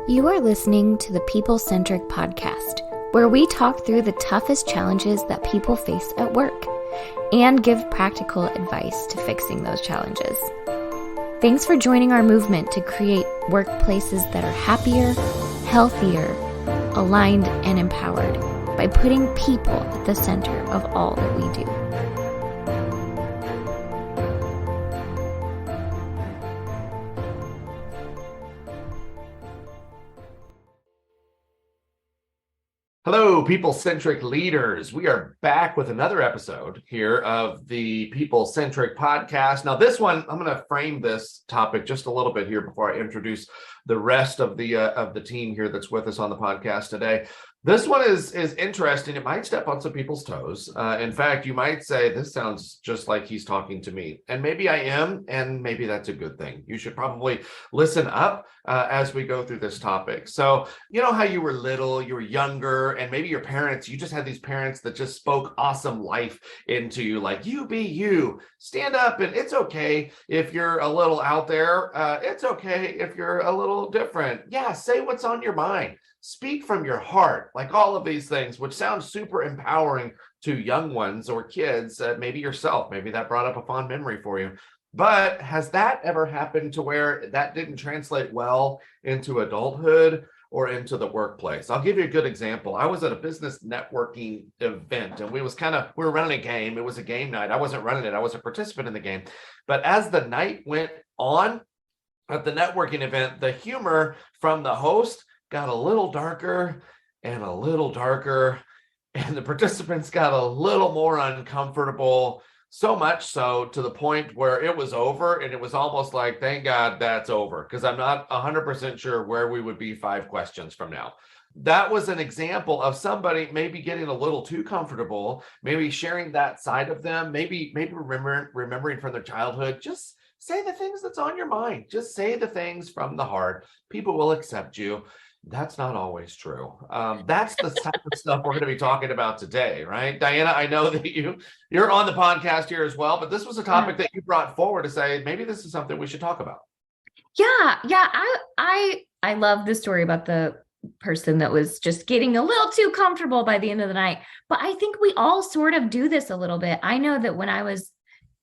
You are listening to the People-Centric podcast, where we talk through the toughest challenges that people face at work and give practical advice to fixing those challenges. Thanks for joining our movement to create workplaces that are happier, healthier, aligned, and empowered by putting people at the center of all that we do. Hello, people-centric leaders. We are back with another episode here of the People-Centric podcast. Now, this one, I'm going to frame this topic just a little bit here before I introduce the rest of the team here that's with us on the podcast today. This one is interesting. It might step on some people's toes. In fact, you might say, this sounds just like he's talking to me. And maybe I am, and maybe that's a good thing. You should probably listen up as we go through this topic. So, you know how you were little, you were younger, and maybe your parents, you just had these parents that just spoke awesome life into you, like, you be you, stand up, and it's okay if you're a little out there. It's okay if you're a little different. Yeah, say what's on your mind. Speak from your heart, like all of these things, which sounds super empowering to young ones or kids, maybe yourself, maybe that brought up a fond memory for you. But has that ever happened to where that didn't translate well into adulthood or into the workplace? I'll give you a good example. I was at a business networking event and we were running a game. It was a game night. I wasn't running it. I was a participant in the game. But as the night went on at the networking event, the humor from the host got a little darker and a little darker, and the participants got a little more uncomfortable, so much so to the point where it was over, and it was almost like, thank God that's over, because I'm not 100% sure where we would be 5 questions from now. That was an example of somebody maybe getting a little too comfortable, maybe sharing that side of them, maybe remembering from their childhood. Just say the things that's on your mind. Just say the things from the heart. People will accept you. That's not always true. That's the type of stuff we're going to be talking about today, right? Diana, I know that you're on the podcast here as well, but this was a topic that you brought forward to say, maybe this is something we should talk about. Yeah. I love the story about the person that was just getting a little too comfortable by the end of the night. But I think we all sort of do this a little bit. I know that when I was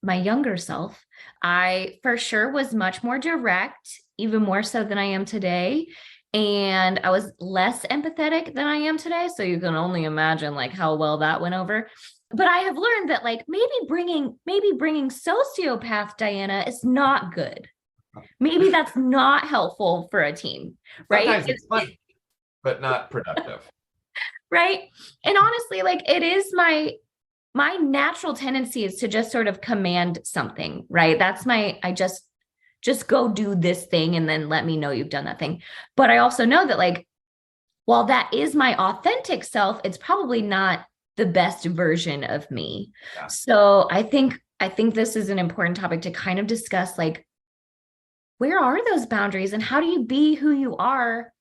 my younger self, I for sure was much more direct, even more so than I am today. And I was less empathetic than I am today. So you can only imagine like how well that went over. But I have learned that like maybe bringing sociopath Diana is not good. Maybe that's not helpful for a team, right? Sometimes it's fun, but not productive. Right. And honestly, like it is my natural tendency is to just sort of command something, right? That's I just go do this thing and then let me know you've done that thing. But I also know that like, while that is my authentic self, it's probably not the best version of me. Yeah. So I think this is an important topic to kind of discuss, like, where are those boundaries and how do you be who you are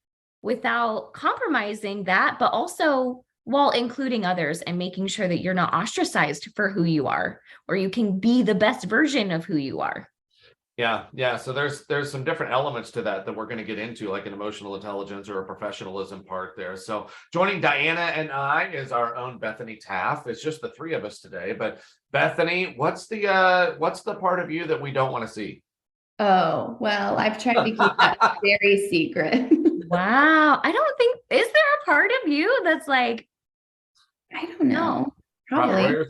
without compromising that, but also while including others and making sure that you're not ostracized for who you are, or you can be the best version of who you are. Yeah. So there's some different elements to that we're going to get into, like an emotional intelligence or a professionalism part there. So joining Diana and I is our own Bethany Taff. It's just the 3 of us today. But Bethany, what's the part of you that we don't want to see? Oh, well, I've tried to keep that very secret. Wow. Is there a part of you that's like, I don't know. Probably.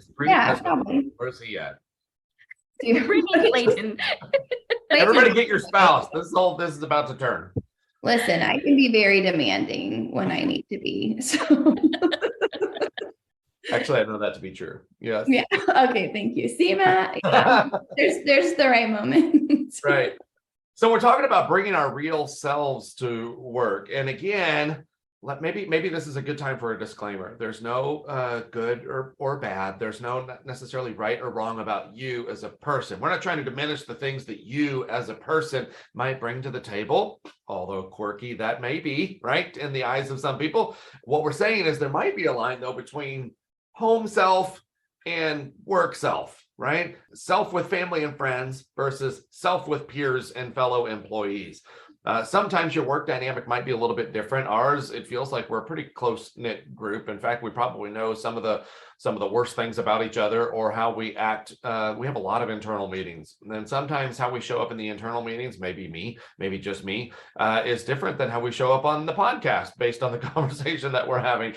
Probably. Where's he at? Clayton. Everybody get your spouse. This is about to turn. Listen, I can be very demanding when I need to be. So actually, I know that to be true. Yes. Yeah. Okay. Thank you. See, Matt? Yeah. There's the right moment. Right. So we're talking about bringing our real selves to work. And again, maybe this is a good time for a disclaimer. There's no good or bad. There's no necessarily right or wrong about you as a person. We're not trying to diminish the things that you as a person might bring to the table, although quirky that may be, right, in the eyes of some people. What we're saying is there might be a line, though, between home self and work self, right? Self with family and friends versus self with peers and fellow employees. Sometimes your work dynamic might be a little bit different. Ours, it feels like we're a pretty close-knit group. In fact, we probably know some of the worst things about each other or how we act. We have a lot of internal meetings. And then sometimes how we show up in the internal meetings, maybe just me, is different than how we show up on the podcast based on the conversation that we're having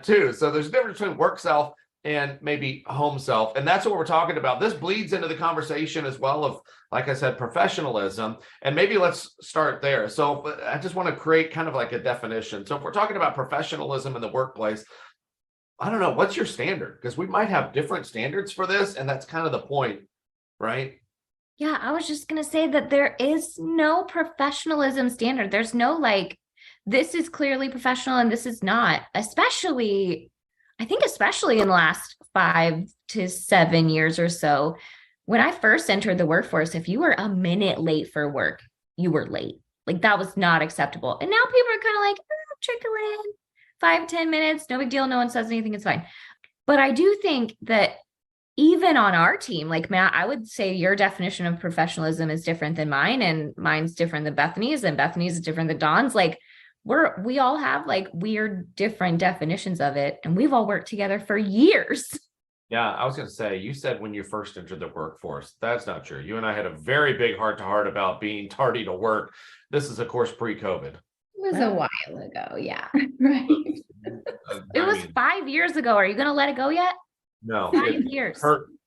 too. So there's a difference between work self and maybe home self. And that's what we're talking about. This bleeds into the conversation as well of, like I said, professionalism. And maybe let's start there. So I just want to create kind of like a definition. So if we're talking about professionalism in the workplace, I don't know, what's your standard? Because we might have different standards for this. And that's kind of the point, right? Yeah, I was just going to say that there is no professionalism standard. There's no like, this is clearly professional and this is not, especially in the last 5 to 7 years or so. When I first entered the workforce, if you were a minute late for work, you were late. Like that was not acceptable. And now people are kind of like, trickle in 5-10 minutes, no big deal. No one says anything. It's fine. But I do think that even on our team, like Matt, I would say your definition of professionalism is different than mine, and mine's different than Bethany's, and Bethany's is different than Dawn's. Like we all have like weird different definitions of it, and we've all worked together for years. Yeah, I was going to say, you said when you first entered the workforce. That's not true. You and I had a very big heart-to-heart about being tardy to work. This is, of course, pre-COVID. It was a while ago. Yeah. Right. It was 5 years ago. Are you going to let it go yet? No. 5 years.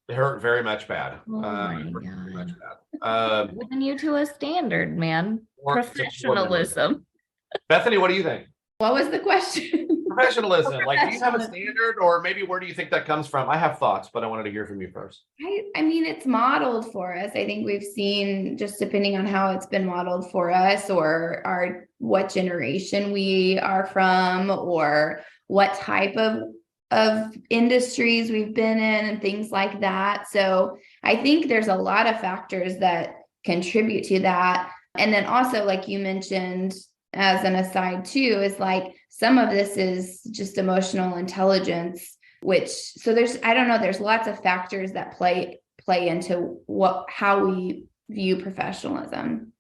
It hurt very much bad. Oh my Very God. much bad. Holding you to a standard, man. Professionalism. Bethany, what do you think? What was the question? Professionalism. Like, do you have a standard, or maybe where do you think that comes from? I have thoughts, but I wanted to hear from you first. I mean, it's modeled for us. I think we've seen, just depending on how it's been modeled for us, or what generation we are from, or what type of industries we've been in and things like that. So I think there's a lot of factors that contribute to that. And then also, like you mentioned, as an aside too, is like some of this is just emotional intelligence, so there's lots of factors that play into how we view professionalism.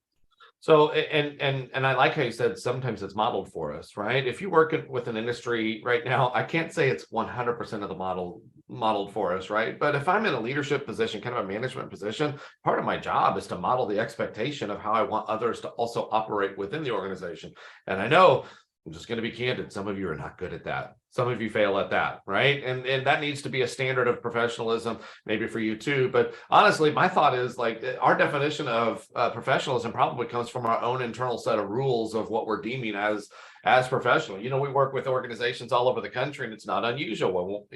So, and I like how you said sometimes it's modeled for us, right? If you work with an industry right now, I can't say it's 100% of the modeled for us, right? But if I'm in a leadership position, kind of a management position, part of my job is to model the expectation of how I want others to also operate within the organization. And I know, I'm just going to be candid, some of you are not good at that. Some of you fail at that, right? And that needs to be a standard of professionalism, maybe for you too. But honestly, my thought is like our definition of professionalism probably comes from our own internal set of rules of what we're deeming as professional. You know, we work with organizations all over the country, and it's not unusual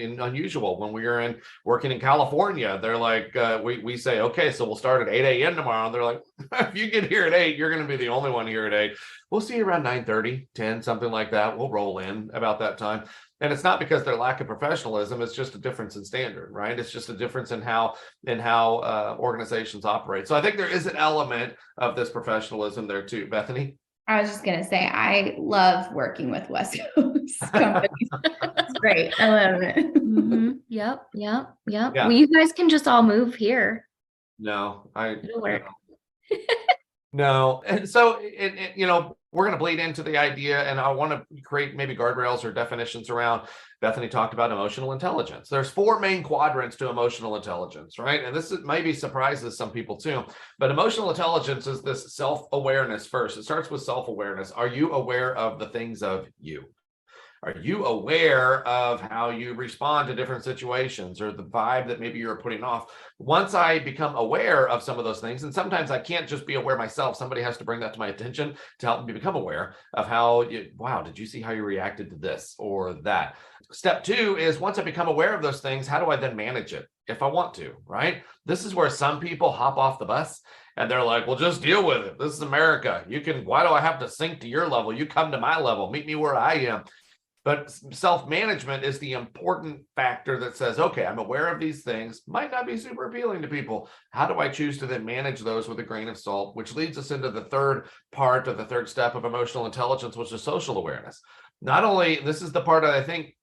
when we are working in California. They're like, we say, okay, so we'll start at 8 a.m. tomorrow. And they're like, if you get here at 8, you're going to be the only one here at 8. We'll see you around 9:30, 10, something like that. We'll roll in about that time. And it's not because their lack of professionalism. It's just a difference in standard, right? It's just a difference in how organizations operate. So I think there is an element of this professionalism there too. Bethany? I was just going to say, I love working with West Coast companies. It's great. I love it. Mm-hmm. Yep. Yeah. Well, you guys can just all move here. No, It'll work. No. And so, we're going to bleed into the idea, and I want to create maybe guardrails or definitions around. Bethany talked about emotional intelligence. There's 4 main quadrants to emotional intelligence, right? And this maybe surprises some people too, but emotional intelligence is this self-awareness first. It starts with self-awareness. Are you aware of the things of you? Are you aware of how you respond to different situations or the vibe that maybe you're putting off? Once I become aware of some of those things, and sometimes I can't just be aware myself, somebody has to bring that to my attention to help me become aware of wow, did you see how you reacted to this or that? Step 2 is, once I become aware of those things, how do I then manage it if I want to, right? This is where some people hop off the bus and they're like, well, just deal with it. This is America. Why do I have to sink to your level? You come to my level, meet me where I am. But self-management is the important factor that says, okay, I'm aware of these things, might not be super appealing to people. How do I choose to then manage those with a grain of salt? Which leads us into the third part of the third step of emotional intelligence, which is social awareness. Not only, this is the part that I think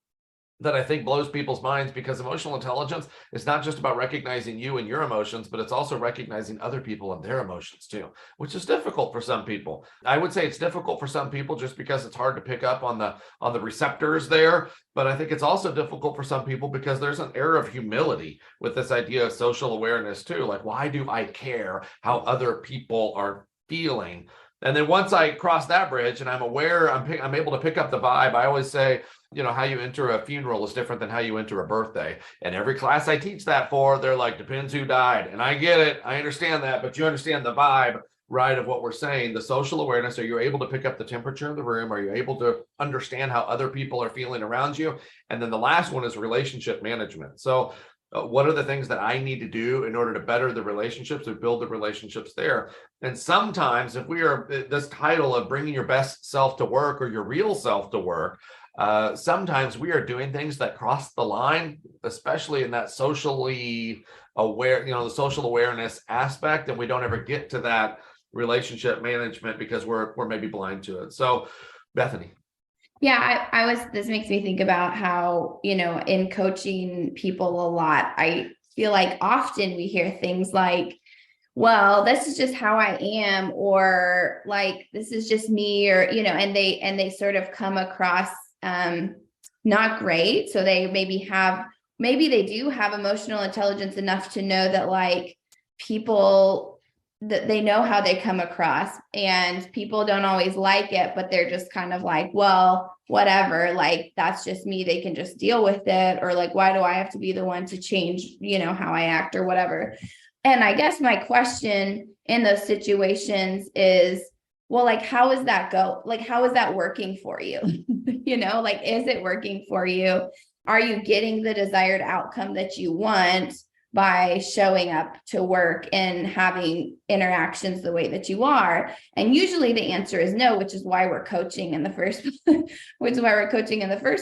that I think blows people's minds, because emotional intelligence is not just about recognizing you and your emotions, but it's also recognizing other people and their emotions too, which is difficult for some people. I would say it's difficult for some people just because it's hard to pick up on the receptors there. But I think it's also difficult for some people because there's an air of humility with this idea of social awareness too. Like, why do I care how other people are feeling? And then once I cross that bridge and I'm aware, I'm able to pick up the vibe. I always say, how you enter a funeral is different than how you enter a birthday. And every class I teach that for, they're like, depends who died. And I get it. I understand that, but you understand the vibe, right, of what we're saying. The social awareness, are you able to pick up the temperature of the room? Are you able to understand how other people are feeling around you? And then the last one is relationship management. So what are the things that I need to do in order to better the relationships or build the relationships there? And sometimes if we are this title of bringing your best self to work or your real self to work, sometimes we are doing things that cross the line, especially in that socially aware, the social awareness aspect, and we don't ever get to that relationship management because we're maybe blind to it. So, Bethany. Yeah, this makes me think about how, in coaching people a lot, I feel like often we hear things like, well, this is just how I am, or like, this is just me, or, and they sort of come across not great. So they maybe they do have emotional intelligence enough to know that like people, that they know how they come across, and people don't always like it, but they're just kind of like, well, whatever, like, that's just me. They can just deal with it. Or like, why do I have to be the one to change, how I act or whatever? And I guess my question in those situations is, well, like, how is that go? Like, how is that working for you? Like, is it working for you? Are you getting the desired outcome that you want by showing up to work and having interactions the way that you are? And usually the answer is no, which is why we're coaching in the first,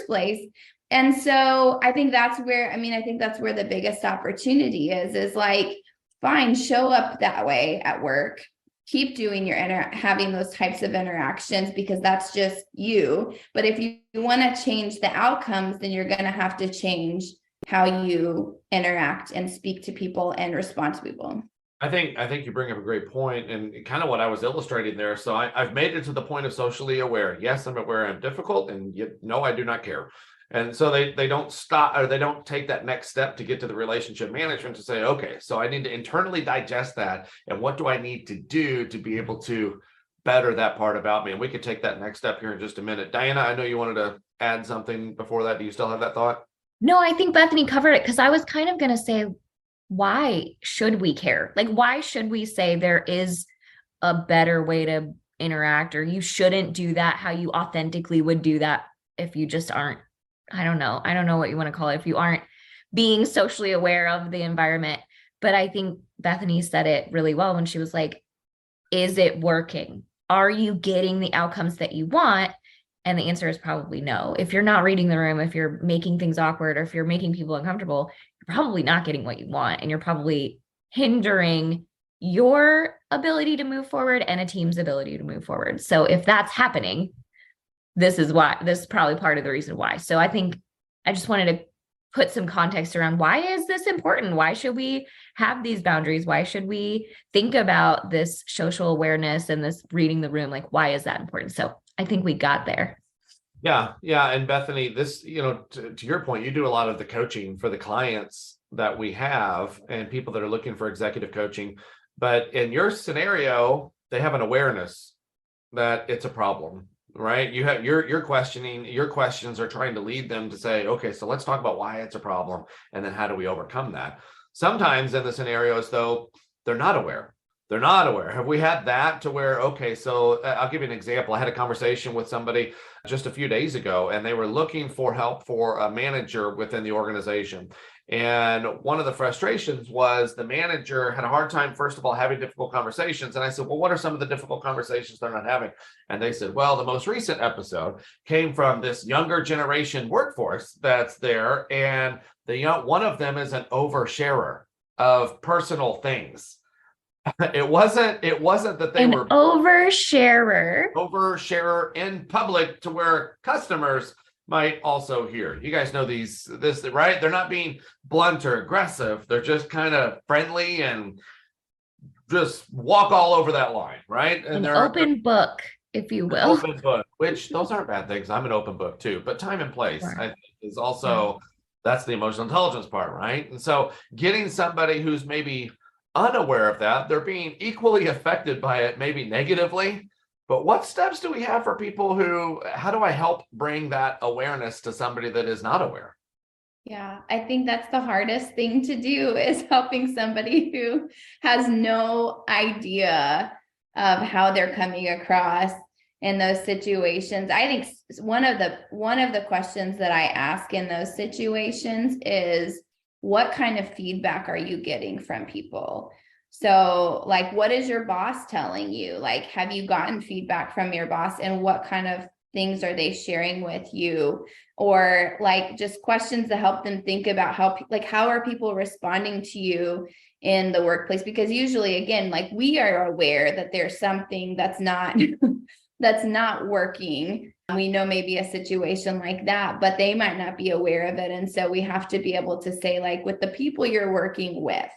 place. And so I think that's where the biggest opportunity is like, fine, show up that way at work. Keep doing having those types of interactions, because that's just you. But if you want to change the outcomes, then you're going to have to change how you interact and speak to people and respond to people. I think you bring up a great point, and kind of what I was illustrating there. So I've made it to the point of socially aware. Yes, I'm aware I'm difficult, and no, I do not care. And so they don't stop, or they don't take that next step to get to the relationship management to say, okay, so I need to internally digest that. And what do I need to do to be able to better that part about me? And we could take that next step here in just a minute. Diana, I know you wanted to add something before that. Do you still have that thought? No, I think Bethany covered it, because I was kind of going to say, why should we care? Like, why should we say there is a better way to interact, or you shouldn't do that how you authentically would do that if you just aren't, I don't know what you want to call it, if you aren't being socially aware of the environment. But I think Bethany said it really well when she was like, is it working? Are you getting the outcomes that you want? And the answer is probably no. If you're not reading the room, if you're making things awkward, or if you're making people uncomfortable, you're probably not getting what you want. And you're probably hindering your ability to move forward and a team's ability to move forward. So if that's happening, this is probably part of the reason why. So I think I just wanted to put some context around, why is this important? Why should we have these boundaries? Why should we think about this social awareness and this reading the room? Like, why is that important? So I think we got there. Yeah. And Bethany, this, to your point, you do a lot of the coaching for the clients that we have and people that are looking for executive coaching. But in your scenario, they have an awareness that it's a problem, right? You have your questions are trying to lead them to say, okay, so let's talk about why it's a problem, and then how do we overcome that? Sometimes in the scenarios, though, they're not aware. Have we had that to where, okay, so I'll give you an example. I had a conversation with somebody just a few days ago, and they were looking for help for a manager within the organization. And one of the frustrations was the manager had a hard time, first of all, having difficult conversations. And I said, well, what are some of the difficult conversations they're not having? And they said, well, the most recent episode came from this younger generation workforce that's there. And one of them is an oversharer of personal things. It wasn't that they were oversharer in public to where customers might also hear. You guys know this, right? They're not being blunt or aggressive. They're just kind of friendly and just walk all over that line, right? And An they're open book, if you will. open book, which those aren't bad things. I'm an open book too, but time and place, Sure. I think, is also, that's the emotional intelligence part, right? And so getting somebody who's maybe unaware of that, they're being equally affected by it, maybe negatively. But what steps do we have for people how do I help bring that awareness to somebody that is not aware? Yeah, I think that's the hardest thing to do, is helping somebody who has no idea of how they're coming across in those situations. I think one of the questions that I ask in those situations is, what kind of feedback are you getting from people? So like, what is your boss telling you? Like, have you gotten feedback from your boss, and what kind of things are they sharing with you? Or like just questions to help them think about how are people responding to you in the workplace? Because usually, again, like, we are aware that there's something that's not that's not working. We know maybe a situation like that, but they might not be aware of it. And so we have to be able to say, like, with the people you're working with,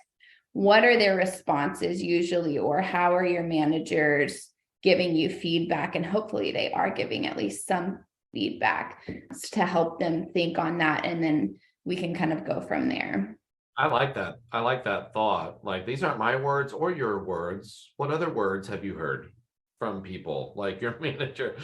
what are their responses usually, or how are your managers giving you feedback? And hopefully they are giving at least some feedback to help them think on that. And then we can kind of go from there. I like that. I like that thought. Like, these aren't my words or your words. What other words have you heard from people like your manager?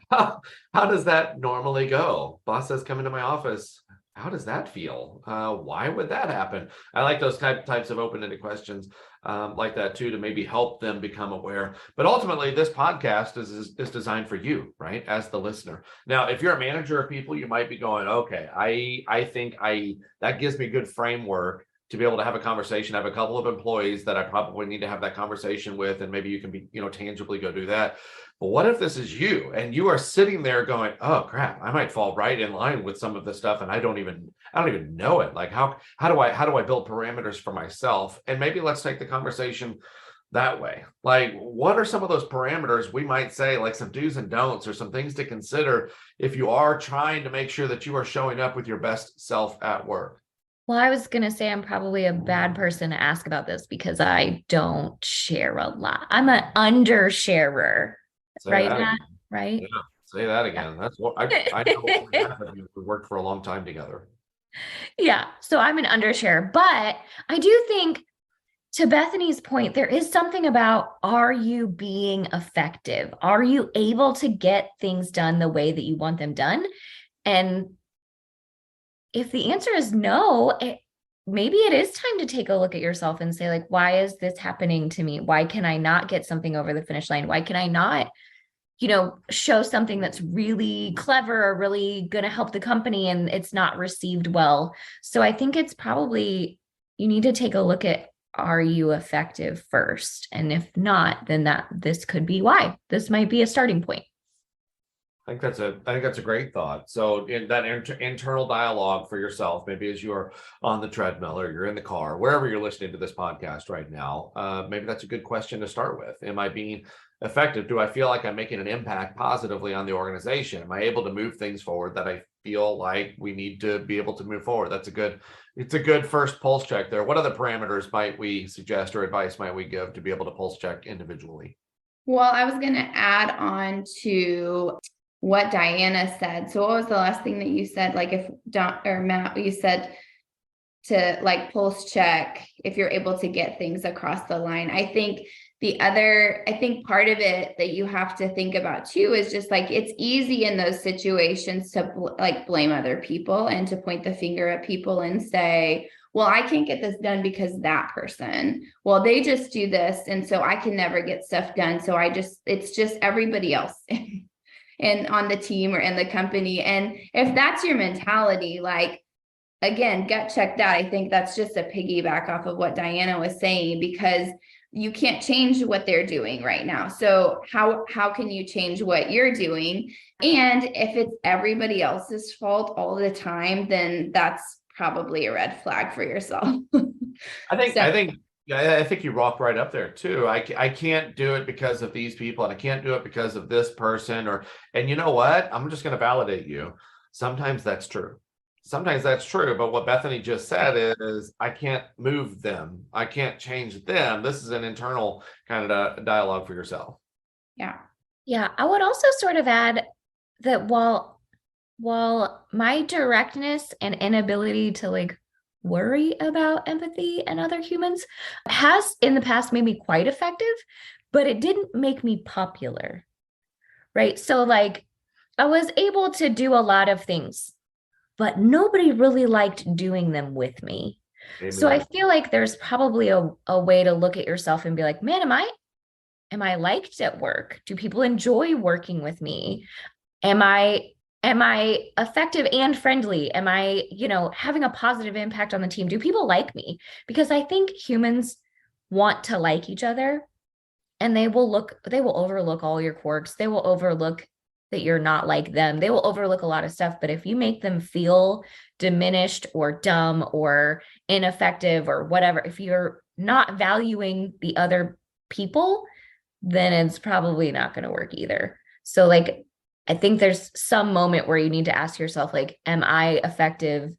How does that normally go? Boss says, come into my office. How does that feel? Why would that happen? I like those types of open-ended questions like that too, to maybe help them become aware. But ultimately, this podcast is designed for you, right? As the listener. Now, if you're a manager of people, you might be going, okay, I think that gives me good framework to be able to have a conversation. I have a couple of employees that I probably need to have that conversation with, and maybe you can be, tangibly go do that. But what if this is you and you are sitting there going, oh crap, I might fall right in line with some of this stuff, and I don't even know it. Like, how do I build parameters for myself? And maybe let's take the conversation that way. Like, what are some of those parameters we might say, like some do's and don'ts, or some things to consider if you are trying to make sure that you are showing up with your best self at work? Well, I was going to say I'm probably a bad person to ask about this because I don't share a lot. I'm an undersharer. Right, Matt? Right? Yeah, say that again. That's what I know. We worked for a long time together. Yeah, so I'm an undershare, but I do think, to Bethany's point, there is something about, are you being effective? Are you able to get things done the way that you want them done? And if the answer is no, maybe it is time to take a look at yourself and say, like, why is this happening to me? Why can I not get something over the finish line? Why can I not, show something that's really clever or really going to help the company, and it's not received well? So I think it's probably, you need to take a look at, are you effective first? And if not, then this could be why. This might be a starting point. I think that's a great thought. So in that internal dialogue for yourself, maybe as you're on the treadmill or you're in the car, wherever you're listening to this podcast right now, maybe that's a good question to start with. Am I being effective? Do I feel like I'm making an impact positively on the organization? Am I able to move things forward that I feel like we need to be able to move forward? It's a good first pulse check there. What other parameters might we suggest or advice might we give to be able to pulse check individually? Well, I was going to add on to what Diana said. So what was the last thing that you said? Like, if Don or Matt, you said to like pulse check if you're able to get things across the line. I think part of it that you have to think about too is just like, it's easy in those situations to blame other people and to point the finger at people and say, well, I can't get this done because that person, well, they just do this. And so I can never get stuff done. So it's just everybody else and on the team or in the company. And if that's your mentality, like, again, gut check that. I think that's just a piggyback off of what Diana was saying, because you can't change what they're doing right now. So how can you change what you're doing? And if it's everybody else's fault all the time, then that's probably a red flag for yourself. I think you rock right up there too. I can't do it because of these people, and I can't do it because of this person, and you know what? I'm just going to validate you. Sometimes that's true. Sometimes that's true. But what Bethany just said is, I can't move them. I can't change them. This is an internal kind of dialogue for yourself. Yeah. Yeah. I would also sort of add that while my directness and inability to like worry about empathy and other humans has in the past made me quite effective, but it didn't make me popular. Right. So like I was able to do a lot of things, but nobody really liked doing them with me. Amen. So I feel like there's probably a way to look at yourself and be like, man, am I liked at work? Do people enjoy working with me? Am I effective and friendly? Am I, having a positive impact on the team? Do people like me? Because I think humans want to like each other, and they will overlook all your quirks. They will overlook that you're not like them. They will overlook a lot of stuff. But if you make them feel diminished or dumb or ineffective or whatever, if you're not valuing the other people, then it's probably not going to work either. So like, I think there's some moment where you need to ask yourself, like, am I effective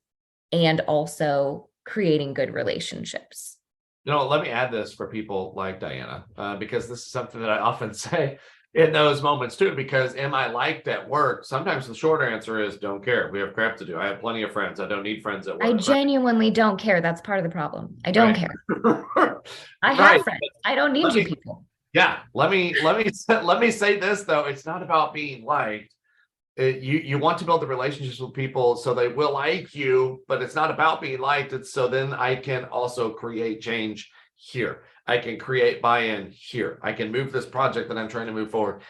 and also creating good relationships? Let me add this for people like Diana, because this is something that I often say in those moments too, because am I liked at work? Sometimes the short answer is don't care. We have crap to do. I have plenty of friends. I don't need friends at work. I genuinely don't care. That's part of the problem. I don't care. I have friends. I don't need you people. Yeah. Let me say this though. It's not about being liked. You want to build the relationships with people so they will like you, but it's not about being liked. It's so then I can also create change here. I can create buy-in here. I can move this project that I'm trying to move forward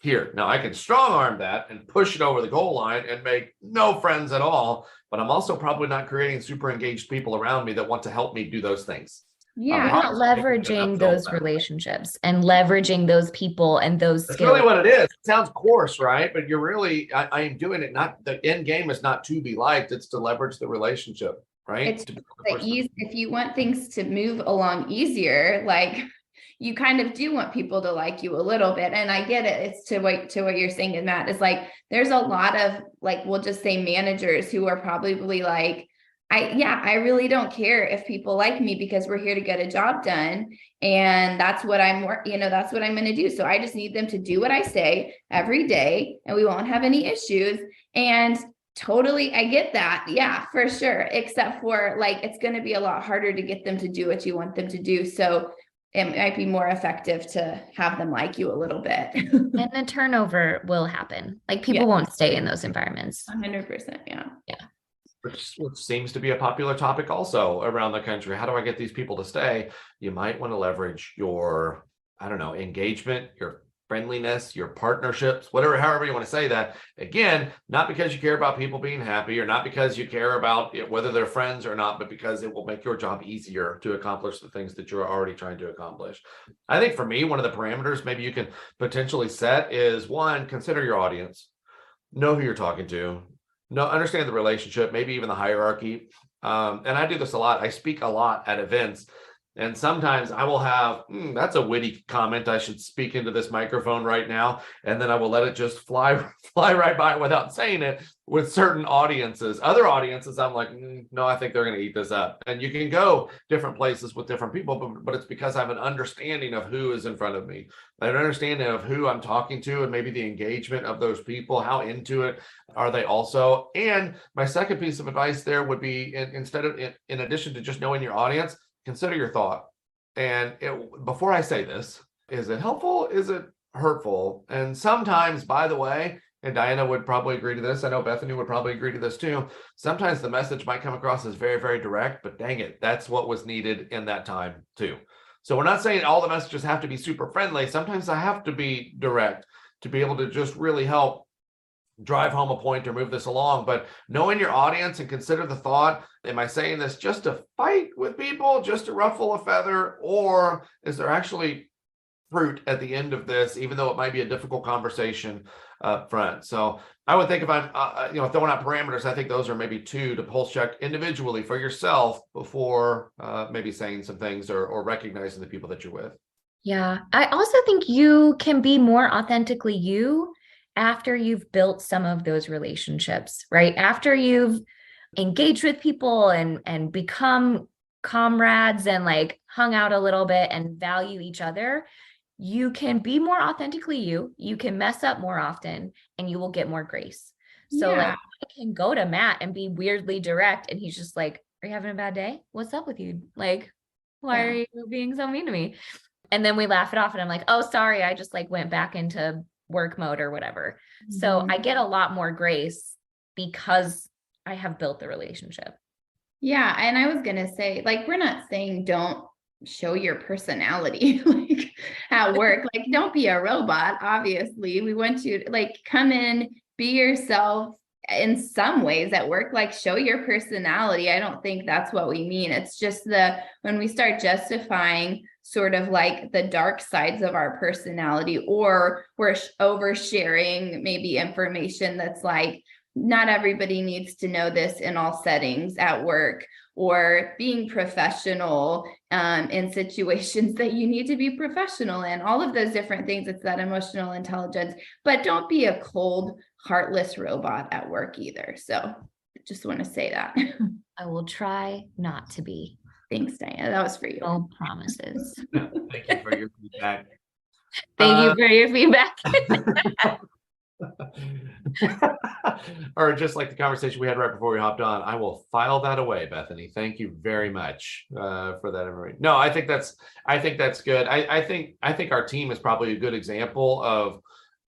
here. Now I can strong arm that and push it over the goal line and make no friends at all, but I'm also probably not creating super engaged people around me that want to help me do those things. Yeah, you're not leveraging those relationships and leveraging those people and those skills. That's really what it is. It sounds coarse, right? But you're really, I am doing it. Not the end game is not to be liked; it's to leverage the relationship, right? It's if you want things to move along easier, like you kind of do want people to like you a little bit. And I get it. It's to what you're saying, and Matt is like, there's a lot of like, we'll just say managers who are probably like, I really don't care if people like me because we're here to get a job done. And that's what that's what I'm going to do. So I just need them to do what I say every day and we won't have any issues. And totally, I get that. Yeah, for sure. Except for like, it's going to be a lot harder to get them to do what you want them to do. So it might be more effective to have them like you a little bit. And the turnover will happen. Like people won't stay in those environments. 100%. Yeah. Yeah. Which seems to be a popular topic also around the country. How do I get these people to stay? You might want to leverage your, engagement, your friendliness, your partnerships, however you want to say that. Again, not because you care about people being happy or not because you care about whether they're friends or not, but because it will make your job easier to accomplish the things that you're already trying to accomplish. I think for me, one of the parameters maybe you can potentially set is one, consider your audience, know who you're talking to. No, understand the relationship, maybe even the hierarchy. And I do this a lot. I speak a lot at events. And sometimes I will have, that's a witty comment. I should speak into this microphone right now. And then I will let it just fly right by without saying it with certain audiences. Other audiences, I'm like, no, I think they're going to eat this up. And you can go different places with different people, but it's because I have an understanding of who is in front of me. I have an understanding of who I'm talking to and maybe the engagement of those people. How into it are they also? And my second piece of advice there would be in addition to just knowing your audience, consider your thought. And before I say this, is it helpful? Is it hurtful? And sometimes, by the way, and Diana would probably agree to this, I know Bethany would probably agree to this too, sometimes the message might come across as very, very direct, but dang it, that's what was needed in that time too. So we're not saying all the messages have to be super friendly. Sometimes I have to be direct to be able to just really help drive home a point or move this along. But knowing your audience and consider the thought, am I saying this just to fight with people, just to ruffle a feather, or is there actually fruit at the end of this, even though it might be a difficult conversation up front? So I would think if I'm throwing out parameters, I think those are maybe two to pulse check individually for yourself before maybe saying some things or recognizing the people that you're with. Yeah. I also think you can be more authentically you after you've built some of those relationships, right? After you've engaged with people and become comrades and like hung out a little bit and value each other, you can be more authentically you can mess up more often, and you will get more grace. So like I can go to Matt and be weirdly direct, and he's just like, are you having a bad day? What's up with you? Like, why are you being so mean to me? And then we laugh it off, and I'm like, oh, sorry, I just like went back into work mode or whatever. So I get a lot more grace because I have built the relationship. Yeah. And I was going to say, like, we're not saying don't show your personality like at work. Like, don't be a robot. Obviously, we want you to like come in, be yourself in some ways at work, like show your personality. I don't think that's what we mean. It's just when we start justifying sort of like the dark sides of our personality, or we're oversharing maybe information that's like, not everybody needs to know this in all settings at work, or being professional in situations that you need to be professional in, all of those different things. It's that emotional intelligence, but don't be a cold, heartless robot at work either. So just want to say that. I will try not to be. Thanks, Diana. That was for you. No promises. Thank you for your feedback. Thank you for your feedback. Or just like the conversation we had right before we hopped on, I will file that away, Bethany. Thank you very much for that information. No, I think that's good. I think our team is probably a good example of,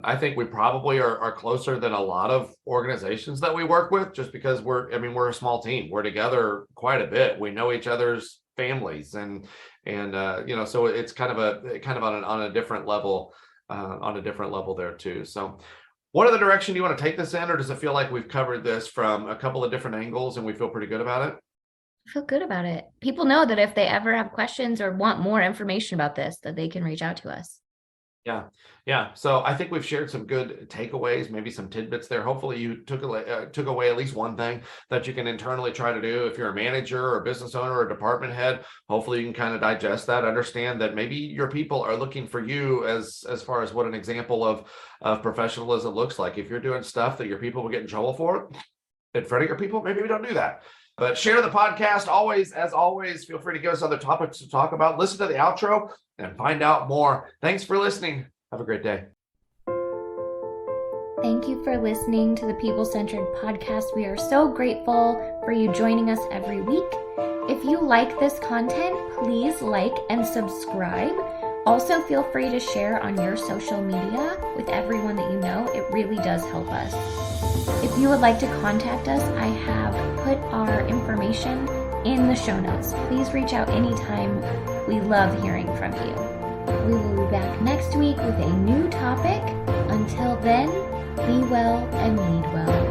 I think we probably are closer than a lot of organizations that we work with, just because we're a small team. We're together quite a bit. We know each other's families, and so it's kind of on a different level, there too. So what other direction do you want to take this in, or does it feel like we've covered this from a couple of different angles and we feel pretty good about it? I feel good about it. People know that if they ever have questions or want more information about this, that they can reach out to us. Yeah. So I think we've shared some good takeaways, maybe some tidbits there. Hopefully you took away at least one thing that you can internally try to do. If you're a manager or a business owner or a department head, hopefully you can kind of digest that, understand that maybe your people are looking for you as far as what an example of professionalism looks like. If you're doing stuff that your people will get in trouble for in front of your people, maybe we don't do that. But share the podcast. As always, feel free to give us other topics to talk about. Listen to the outro and find out more. Thanks for listening. Have a great day. Thank you for listening to the People Centered podcast. We are so grateful for you joining us every week. If you like this content, please like and subscribe. Also, feel free to share on your social media with everyone that you know. It really does help us. If you would like to contact us, I have put our information in the show notes. Please reach out anytime. We love hearing from you. We will be back next week with a new topic. Until then, be well and lead well.